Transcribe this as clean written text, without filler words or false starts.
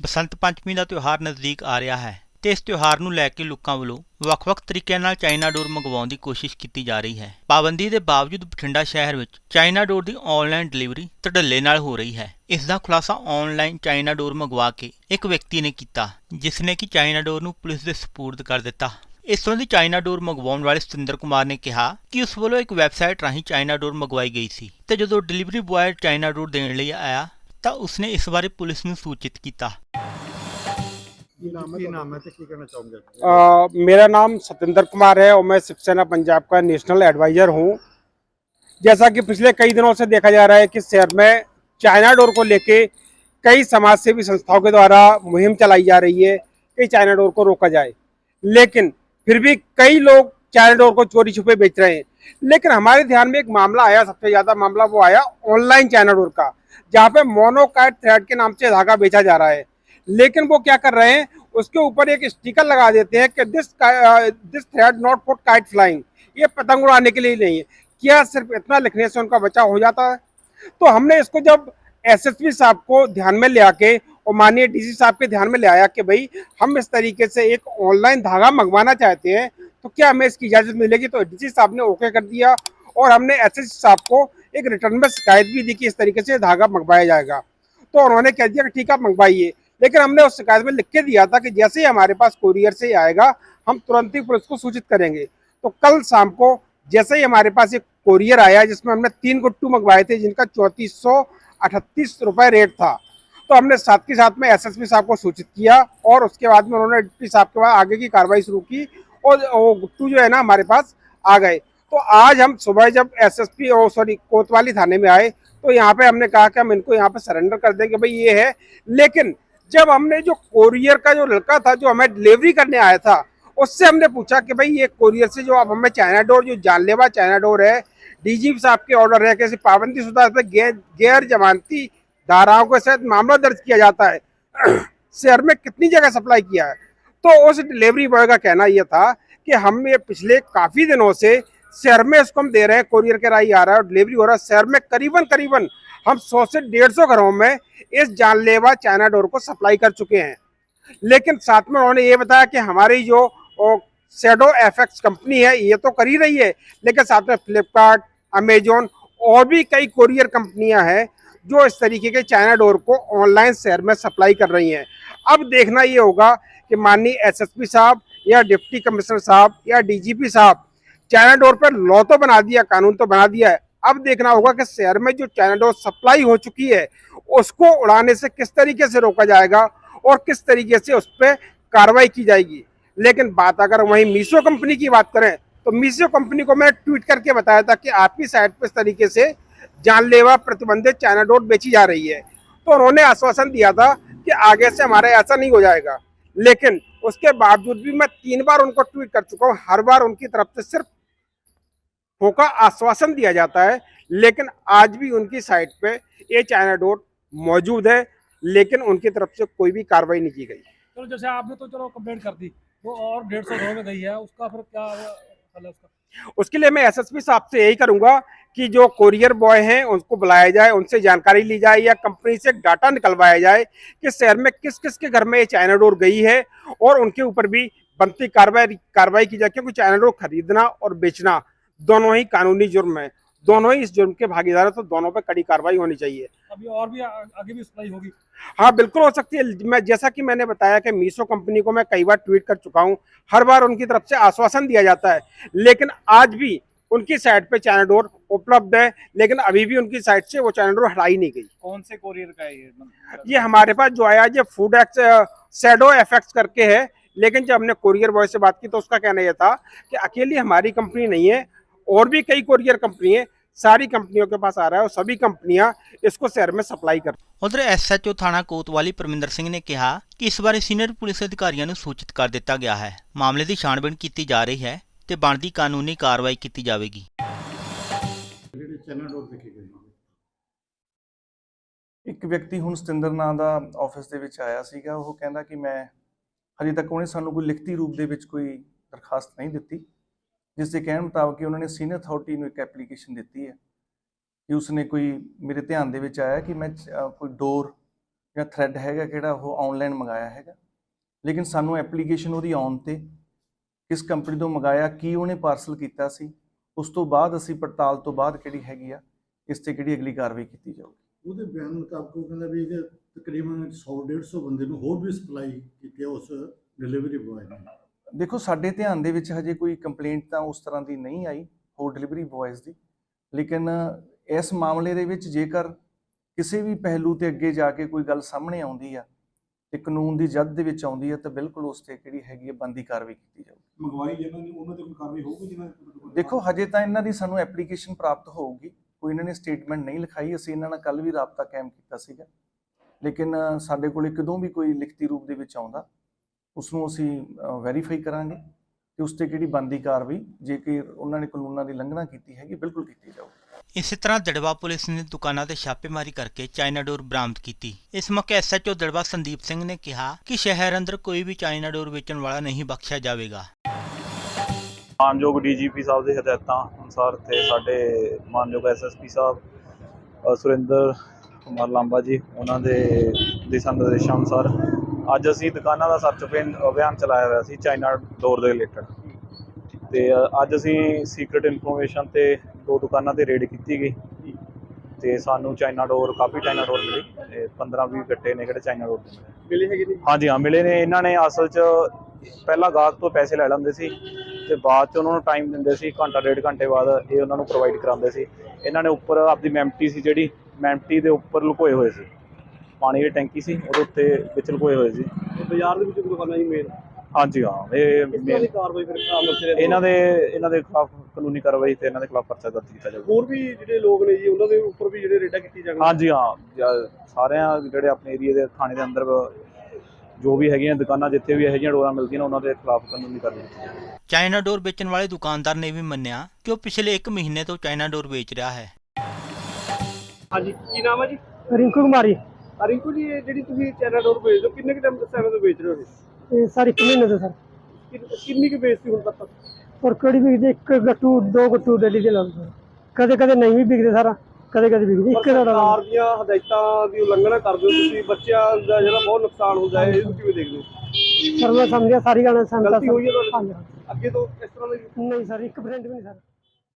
ਬਸੰਤ ਪੰਚਮੀ ਦਾ ਤਿਉਹਾਰ ਨਜ਼ਦੀਕ ਆ ਰਿਹਾ ਹੈ ਤੇ ਇਸ ਤਿਉਹਾਰ ਨੂੰ ਲੈ ਕੇ ਲੋਕਾਂ ਵੱਲੋਂ ਵੱਖ-ਵੱਖ ਤਰੀਕਿਆਂ ਨਾਲ ਚਾਈਨਾ ਡੋਰ ਮੰਗਵਾਉਣ ਦੀ ਕੋਸ਼ਿਸ਼ ਕੀਤੀ ਜਾ ਰਹੀ ਹੈ। ਪਾਬੰਦੀ ਦੇ ਬਾਵਜੂਦ ਬਠਿੰਡਾ ਸ਼ਹਿਰ ਵਿੱਚ ਚਾਈਨਾ ਡੋਰ ਦੀ ਆਨਲਾਈਨ ਡਿਲੀਵਰੀ ਧੜੱਲੇ ਨਾਲ ਹੋ ਰਹੀ ਹੈ। ਇਸ ਦਾ ਖੁਲਾਸਾ ਆਨਲਾਈਨ ਚਾਈਨਾ ਡੋਰ ਮੰਗਵਾ ਕੇ ਇੱਕ ਵਿਅਕਤੀ ਨੇ ਕੀਤਾ, ਜਿਸ ਨੇ ਕਿ ਚਾਈਨਾ ਡੋਰ ਨੂੰ ਪੁਲਿਸ ਦੇ ਸਪੁਰਦ ਕਰ ਦਿੱਤਾ। ਇਸ ਸੰਬੰਧੀ ਚਾਈਨਾ ਡੋਰ ਮੰਗਵਾਉਣ ਵਾਲੇ ਸਤਿੰਦਰ ਕੁਮਾਰ ਨੇ ਕਿਹਾ ਕਿ ਉਸ ਵੱਲੋਂ ਇੱਕ ਵੈਬਸਾਈਟ ਰਾਹੀਂ ਚਾਈਨਾ ਡੋਰ ਮੰਗਵਾਈ ਗਈ ਸੀ ਤੇ ਜਦੋਂ ਡਿਲੀਵਰੀ ਬੁਆਏ ਚਾਈਨਾ ਡੋਰ ਦੇਣ ਲਈ ਆਇਆ ਤਾਂ ਉਸਨੇ ਇਸ ਬਾਰੇ ਪੁਲਿਸ ਨੂੰ ਸੂਚਿਤ ਕੀਤਾ। मेरा नाम सतिंदर कुमार है और मैं शिवसेना पंजाब का नेशनल एडवाइज़र हूँ। जैसा कि पिछले कई दिनों से देखा जा रहा है कि शहर में चाइना डोर को लेके कई समाज सेवी संस्थाओं के द्वारा मुहिम चलाई जा रही है कि चाइना डोर को रोका जाए, लेकिन फिर भी कई लोग चाइना डोर को चोरी छुपे बेच रहे हैं। लेकिन हमारे ध्यान में एक मामला आया, सबसे ज़्यादा मामला वो आया ऑनलाइन चाइना डोर का, जहाँ पे मोनोकाइट थ्रेड के नाम से धागा बेचा जा रहा है। लेकिन वो क्या कर रहे हैं, उसके ऊपर एक स्टिकर लगा देते हैं कि this thread not for kite flying, ये पतंग उड़ाने के लिए नहीं है। क्या सिर्फ इतना लिखने से उनका बचाव हो जाता है? तो हमने इसको जब एसएसपी साहब को ध्यान में ले आके और माननीय डीसी साहब के ध्यान में ले आया कि भाई हम इस तरीके से एक ऑनलाइन धागा मंगवाना चाहते हैं तो क्या हमें इसकी इजाज़त मिलेगी, तो डीसी साहब ने ओके कर दिया और हमने एसएसपी साहब को एक रिटर्न में शिकायत भी दी कि इस तरीके से धागा मंगवाया जाएगा। तो उन्होंने कह दिया कि ठीक है मंगवाइए, लेकिन हमने उस शिकायत में लिख के दिया था कि जैसे ही हमारे पास कोरियर से आएगा हम तुरंत ही पुलिस को सूचित करेंगे। तो कल शाम को जैसे ही हमारे पास एक कोरियर आया जिसमें हमने 3 गुट्टू मंगवाए थे जिनका 3438 रुपये रेट था, तो हमने साथ के साथ में एसएसपी साहब को सूचित किया और उसके बाद में उन्होंने डिप्टी साहब के बाद आगे की कार्रवाई शुरू की और वो गुट्टू जो है ना हमारे पास आ गए। तो आज हम सुबह जब एसएसपी कोतवाली थाने में आए तो यहाँ पे हमने कहा कि हम इनको यहाँ पे सरेंडर कर देंगे, भाई ये है। लेकिन जब हमने जो कोरियर का जो लड़का था जो हमें डिलीवरी करने आया था उससे हमने पूछा कि भाई ये कोरियर से जो आप हमें चाइना डोर, जो जानलेवा चाइना डोर है, डीजीपी साहब के ऑर्डर है, कैसे पाबंदी शुदा इस पर गैर जमानती धाराओं के साथ मामला दर्ज किया जाता है, शहर में कितनी जगह सप्लाई किया है। तो उस डिलीवरी बॉय का कहना यह था कि हम ये पिछले काफ़ी दिनों से शहर में इसको हम दे रहे हैं, कोरियर के राही आ रहा है और डिलीवरी हो रहा है। शहर में करीबन करीबन हम 100 से 150 घरों में इस जानलेवा चाइना डोर को सप्लाई कर चुके हैं। लेकिन साथ में उन्होंने ये बताया कि हमारी जो शैडो एफएक्स कंपनी है ये तो कर ही रही है, लेकिन साथ में फ्लिपकार्ट, अमेजोन और भी कई कोरियर कंपनियां हैं जो इस तरीके के चाइना डोर को ऑनलाइन शहर में सप्लाई कर रही हैं। अब देखना ये होगा कि माननीय एसएसपी साहब या डिप्टी कमिश्नर साहब या डीजीपी साहब, चाइना डोर पर लॉ तो बना दिया, कानून तो बना दिया है, अब देखना होगा कि शहर में जो चाइना डोर सप्लाई हो चुकी है उसको उड़ाने से किस तरीके से रोका जाएगा और किस तरीके से उस पर कार्रवाई की जाएगी। लेकिन बात अगर वहीं मीशो कंपनी की बात करें तो मीशो कंपनी को मैं ट्वीट करके बताया था कि आपकी साइट पर इस तरीके से जानलेवा प्रतिबंधित चाइना डोर बेची जा रही है, तो उन्होंने आश्वासन दिया था कि आगे से हमारा ऐसा नहीं हो जाएगा। लेकिन उसके बावजूद भी मैं 3 बार उनको ट्वीट कर चुका हूँ, हर बार उनकी तरफ से सिर्फ फोका आश्वासन दिया जाता है, लेकिन आज भी उनकी साइट पे ये चाइना डोर मौजूद है, लेकिन उनकी तरफ से कोई भी कार्रवाई नहीं की गई। चलो जैसे आपने तो चलो कंप्लेंट कर दी, वो और 150 घरों में गई है, उसका फिर क्या हल है उसका? उसके लिए मैं एसएसपी साहब से यही करूंगा कि जो कोरियर बॉय हैं उनको बुलाया जाए, उनसे जानकारी ली जाए या कंपनी से डाटा निकलवाया जाए कि शहर में किस किस के घर में ये चाइना डोर गई है और उनके ऊपर भी बनती कार्रवाई की जाए, क्योंकि चाइना डोर खरीदना और बेचना दोनों ही कानूनी जुर्म है, दोनों ही इस जुर्म के भागीदार है, तो दोनों पर कड़ी कार्रवाई होनी चाहिए। अभी और भी आगे भी सप्लाई होगी? हाँ बिल्कुल हो सकती है। मैं जैसा कि मैंने बताया कि मीशो कंपनी को मैं कई बार ट्वीट कर चुका हूँ, हर बार उनकी तरफ से आश्वासन दिया जाता है, लेकिन आज भी उनकी साइट पे चाइना डोर उपलब्ध है, लेकिन अभी भी उनकी साइट से वो चाइना डोर हटाई नहीं गई। कौन से कोरियर का है ये हमारे पास जो आया ये फूड एक्स शैडो एफएक्स करके है, लेकिन जब हमने कोरियर बॉय से बात की तो उसका कहना यह था कि अकेली हमारी कंपनी नहीं है, और भी कई कोरियर कंपनी है, सारी कंपनियों के पास आ रहा है और सभी कंपनियां इसको शहर में सप्लाई कर। उधर एसएचओ थाना कोतवाली परमिंदर सिंह ने कहा कि इस बारे सीनियर पुलिस अधिकारियों को सूचित कर दिता गया है, मामले की छानबीन की जा रही है ਤੇ ਬਣਦੀ ਕਾਨੂੰਨੀ ਕਾਰਵਾਈ ਕੀਤੀ ਜਾਵੇਗੀ। ਇੱਕ ਵਿਅਕਤੀ ਹੁਣ ਸਤਿੰਦਰ ਨਾਂ ਦਾ ਆਫਿਸ ਦੇ ਵਿੱਚ ਆਇਆ ਸੀਗਾ, ਉਹ ਕਹਿੰਦਾ ਕਿ ਮੈਂ ਹਜੇ ਤੱਕ ਉਹਨੇ ਸਾਨੂੰ ਕੋਈ ਲਿਖਤੀ ਰੂਪ ਦੇ ਵਿੱਚ ਕੋਈ ਦਰਖਾਸਤ ਨਹੀਂ ਦਿੱਤੀ, ਜਿਸ ਦੇ ਕਹਿਣ ਮੁਤਾਬਕ ਉਹਨਾਂ ਨੇ ਸੀਨੀਅਰ ਅਥਾਰਟੀ ਨੂੰ ਇੱਕ ਐਪਲੀਕੇਸ਼ਨ ਦਿੱਤੀ ਹੈ ਕਿ ਉਸਨੇ ਕੋਈ ਮੇਰੇ ਧਿਆਨ ਦੇ ਵਿੱਚ ਆਇਆ ਕਿ ਮੈਂ ਕੋਈ ਡੋਰ ਜਾਂ ਥ੍ਰੈਡ ਹੈਗਾ ਕਿਹੜਾ ਉਹ ਆਨਲਾਈਨ ਮੰਗਾਇਆ ਹੈਗਾ, ਲੇਕਿਨ ਸਾਨੂੰ ਐਪਲੀਕੇਸ਼ਨ ਉਹਦੀ ਆਉਣ ਤੇ ਕਿਸ ਕੰਪਨੀ ਤੋਂ ਮੰਗਾਇਆ, ਕੀ ਉਹਨੇ ਪਾਰਸਲ ਕੀਤਾ ਸੀ, ਉਸ ਤੋਂ ਬਾਅਦ ਅਸੀਂ ਪੜਤਾਲ ਤੋਂ ਬਾਅਦ ਕਿਹੜੀ ਹੈਗੀ ਆ ਇਸ ਤੇ ਕਿਹੜੀ ਅਗਲੀ ਕਾਰਵਾਈ ਕੀਤੀ ਜਾਊਗੀ। ਉਹਦੇ ਬਿਆਨ ਮੁਤਾਬਕ ਉਹ ਕਹਿੰਦਾ ਵੀ ਇਹ ਤਕਰੀਬਨ 100-150 ਬੰਦੇ ਨੂੰ ਹੋਰ ਵੀ ਸਪਲਾਈ ਕੀਤੀ ਹੈ ਉਸ ਡਿਲੀਵਰੀ ਬॉय ਨੇ। ਦੇਖੋ ਸਾਡੇ ਧਿਆਨ ਦੇ ਵਿੱਚ ਹਜੇ ਕੋਈ ਕੰਪਲੇਂਟ ਤਾਂ ਉਸ ਤਰ੍ਹਾਂ ਦੀ ਨਹੀਂ ਆਈ ਹੋਰ ਡਿਲੀਵਰੀ ਬॉयਜ਼ ਦੀ, ਲੇਕਿਨ ਇਸ ਮਾਮਲੇ ਦੇ ਵਿੱਚ ਜੇਕਰ ਕਿਸੇ ਵੀ ਪਹਿਲੂ ਤੇ ਅੱਗੇ ਜਾ ਕੇ ਕੋਈ ਗੱਲ ਸਾਹਮਣੇ ਆਉਂਦੀ ਆ ਤੇ ਕਾਨੂੰਨ ਦੀ ਜਦ ਦੇ ਵਿੱਚ ਆਉਂਦੀ ਹੈ ਤਾਂ ਬਿਲਕੁਲ ਉਸ ਤੇ ਕਿਹੜੀ ਹੈਗੀ ਹੈ ਬਣਦੀ ਕਾਰਵਾਈ ਕੀਤੀ ਜਾਊਗੀ। ਮੰਗਵਾਈ ਜਿਹਨਾਂ ਦੀ ਉਹਨਾਂ ਤੇ ਕੋਈ ਕਾਰਵਾਈ ਹੋਊਗੀ ਜਿਹਨਾਂ ਦੇਖੋ ਹਜੇ ਤਾਂ ਇਹਨਾਂ ਦੀ ਸਾਨੂੰ ਐਪਲੀਕੇਸ਼ਨ ਪ੍ਰਾਪਤ ਹੋਊਗੀ, ਕੋਈ ਇਹਨਾਂ ਨੇ ਸਟੇਟਮੈਂਟ ਨਹੀਂ ਲਿਖਾਈ, ਅਸੀਂ ਇਹਨਾਂ ਨਾਲ ਕੱਲ ਵੀ ਰਾਬਤਾ ਕਾਇਮ ਕੀਤਾ ਸੀਗਾ, ਲੇਕਿਨ ਸਾਡੇ ਕੋਲ ਕਦੋਂ ਵੀ ਕੋਈ ਲਿਖਤੀ ਰੂਪ ਦੇ ਵਿੱਚ ਆਉਂਦਾ ਉਸ ਨੂੰ ਅਸੀਂ ਵੈਰੀਫਾਈ ਕਰਾਂਗੇ ਤੇ ਉਸ ਤੇ ਕਿਹੜੀ ਬਣਦੀ ਕਾਰਵਾਈ ਜੇ ਕਿ ਉਹਨਾਂ ਨੇ ਕਾਨੂੰਨਾਂ ਦੀ ਉਲੰਘਣਾ ਕੀਤੀ ਹੈਗੀ ਬਿਲਕੁਲ ਕੀਤੀ ਜਾਊਗੀ। ਇਸੇ ਤਰ੍ਹਾਂ ਦੜਵਾ ਪੁਲਿਸ ਨੇ ਦੁਕਾਨਾਂ ਤੇ ਛਾਪੇਮਾਰੀ ਕਰਕੇ ਚਾਈਨਾ ਡੋਰ ਬਰਾਮਦ ਕੀਤੀ। ਇਸ ਮੌਕੇ ਐਸਐਚਓ ਦੜਵਾ ਸੰਦੀਪ ਸਿੰਘ ਨੇ ਕਿਹਾ ਕਿ ਸ਼ਹਿਰ ਅੰਦਰ ਕੋਈ ਵੀ ਚਾਈਨਾ ਡੋਰ ਵੇਚਣ ਵਾਲਾ ਨਹੀਂ ਬਖਸ਼ਿਆ ਜਾਵੇਗਾ। ਮਾਨਯੋਗ ਡੀਜੀਪੀ ਸਾਹਿਬ ਦੇ ਹਦਾਇਤਾਂ ਅਨੁਸਾਰ ਤੇ ਸਾਡੇ ਮਾਨਯੋਗ ਐਸਐਸਪੀ ਸਾਹਿਬ ਸੁਰਿੰਦਰ ਕੁਮਾਰ ਲਾਂਬਾ ਜੀ ਉਹਨਾਂ ਦੇ ਦਿਸ਼ਾ ਨਿਰਦੇਸ਼ਾਂ ਅਨੁਸਾਰ ਅੱਜ ਅਸੀਂ ਦੁਕਾਨਾਂ ਦਾ ਸਰਚ ਅਭਿਆਨ ਚਲਾਇਆ ਹੋਇਆ ਸੀ ਚਾਈਨਾ ਡੋਰ ਦੇ ਰਿਲੇਟਡ, ਤੇ ਅੱਜ ਅਸੀਂ ਸੀਕ੍ਰੀਟ ਇਨਫੋਰਮੇਸ਼ਨ ਤੇ 2 ਦੁਕਾਨਾਂ ਤੇ ਰੇਡ ਕੀਤੀ ਗਈ ਤੇ ਸਾਨੂੰ ਚਾਈਨਾ ਡੋਰ ਕਾਫੀ ਚਾਈਨਾ ਡੋਰ ਮਿਲੀ, 15-20 ਗੱਟੇ ਨੇ ਜਿਹੜੇ ਚਾਈਨਾ ਡੋਰ ਦੇ मिले है कि नहीं? ਹਾਂਜੀ ਹਾਂ ਮਿਲੇ ਨੇ। ਇਹਨਾਂ ਨੇ ਅਸਲ 'ਚ ਪਹਿਲਾਂ ਗਾਹਕ ਤੋਂ ਪੈਸੇ ਲੈ ਲੈਂਦੇ ਸੀ ਤੇ ਬਾਅਦ 'ਚ ਉਹਨਾਂ ਨੂੰ ਟਾਈਮ ਦਿੰਦੇ ਸੀ, ਘੰਟਾ 1.5 ਘੰਟੇ ਬਾਅਦ ਇਹ ਉਹਨਾਂ ਨੂੰ ਪ੍ਰੋਵਾਈਡ ਕਰਾਉਂਦੇ ਸੀ। ਇਹਨਾਂ ਨੇ ਉੱਪਰ ਆਪਦੀ ਮੈਂਪਟੀ ਸੀ ਜਿਹੜੀ ਮੈਂਪਟੀ ਦੇ ਉੱਪਰ ਲੁਕੋਏ ਹੋਏ ਸੀ, ਪਾਣੀ ਦੀ ਟੈਂਕੀ ਸੀ ਉਹਦੇ ਉੱਤੇ ਵਿੱਚ ਲੁਕੋਏ ਹੋਏ ਸੀ। बाजार ਦੇ ਵਿੱਚ ਦੁਕਾਨਾਂ ਹੀ ਮੇਨ ਹਾਂਜੀ ਹਾਂ ਇਹ ਕਾਰਵਾਈ ਫਿਰ ਆਮਦ ਇਹਨਾਂ ਦੇ ਖਿਲਾਫ ਕਾਨੂੰਨੀ ਕਾਰਵਾਈ ਤੇ ਇਹਨਾਂ ਦੇ ਖਿਲਾਫ ਪਰਚਾ ਦਰਜ ਕੀਤਾ ਜਾਊਗਾ। ਹੋਰ ਵੀ ਜਿਹੜੇ ਲੋਕ ਨੇ ਜੀ ਉਹਨਾਂ ਦੇ ਉੱਪਰ ਵੀ ਜਿਹੜੇ ਰੇਡਾਂ ਕੀਤੀ ਜਾਣਗੀਆਂ। ਹਾਂਜੀ ਹਾਂ ਸਾਰਿਆਂ ਜਿਹੜੇ ਆਪਣੇ ਏਰੀਏ ਦੇ ਥਾਣੇ ਦੇ ਅੰਦਰ ਜੋ ਵੀ ਹੈਗੀਆਂ ਦੁਕਾਨਾਂ ਜਿੱਥੇ ਵੀ ਇਹੋ ਜਿਹੀਆਂ ਡੋਰਾਂ ਮਿਲਦੀਆਂ ਉਹਨਾਂ ਦੇ ਖਿਲਾਫ ਕਾਨੂੰਨੀ ਕਾਰਵਾਈ ਕੀਤੀ ਜਾਊਗੀ। ਚਾਈਨਾ ਡੋਰ ਵੇਚਣ ਵਾਲੇ ਦੁਕਾਨਦਾਰ ਨੇ ਵੀ ਮੰਨਿਆ ਕਿ ਉਹ ਪਿਛਲੇ 1 ਮਹੀਨੇ ਤੋਂ ਚਾਈਨਾ ਡੋਰ ਵੇਚ ਰਿਹਾ ਹੈ। ਹਾਂਜੀ ਕੀ ਨਾਮ ਹੈ ਜੀ? ਰਿੰਕੂ ਕੁਮਾਰੀ। ਰਿੰਕੂ ਜੀ ਇਹ ਜਿਹੜੀ ਤੁਸੀਂ ਚਾਈਨਾ ਡੋਰ ਵੇਚਦੇ ਹੋ ਕਿੰਨੇ ਕੁ ਟਾਈਮ ਤੋਂ ਸਮੇਂ ਤੋਂ ਵੇਚ ਰਹੇ ਹੋ? ਇਹ ਸਰ 1 ਮਹੀਨੇ ਤੋਂ ਸਰ। ਕਿੰਨੀ ਕੁ ਵੇਚਤੀ ਹੁਣ ਤੱਕ? ਔਰ ਕਿਹੜੀ ਵਿਕਦੀ 1 ਗੱਟੂ 2 ਗੱਟੂ ਡੇਲੀ ਦੇ ਲਾਉਂਦੇ, ਕਦੇ ਕਦੇ ਨਹੀਂ ਵੀ ਵਿਕਦੇ ਸਾਰਾ, ਕਦੇ ਕਦੇ ਵਿਕਦੀ ਇੱਕ ਦਾ। ਸਰਕਾਰ ਦੀਆਂ ਹਦਾਇਤਾਂ ਦੀ ਉਲੰਘਣਾ ਕਰਦੇ ਹੋ ਤੁਸੀਂ, ਬੱਚਿਆਂ ਦਾ ਜਿਹੜਾ ਬਹੁਤ ਨੁਕਸਾਨ ਹੁੰਦਾ ਹੈ, ਇਹਨੂੰ ਕਿਵੇਂ ਦੇਖਦੇ ਹੋ? ਸਰ ਮੈਂ ਸਮਝਿਆ ਸਾਰੀ ਗੱਲ ਸਮਝਦਾ। ਗਲਤੀ ਹੋਈ ਹੈ ਤੁਹਾਡੇ ਤੋਂ? ਹਾਂਜੀ ਅੱਗੇ ਤੋਂ ਇਸ ਤਰ੍ਹਾਂ ਦੀ ਨਹੀਂ ਸਰ 1% ਵੀ ਨਹੀਂ ਸਰ।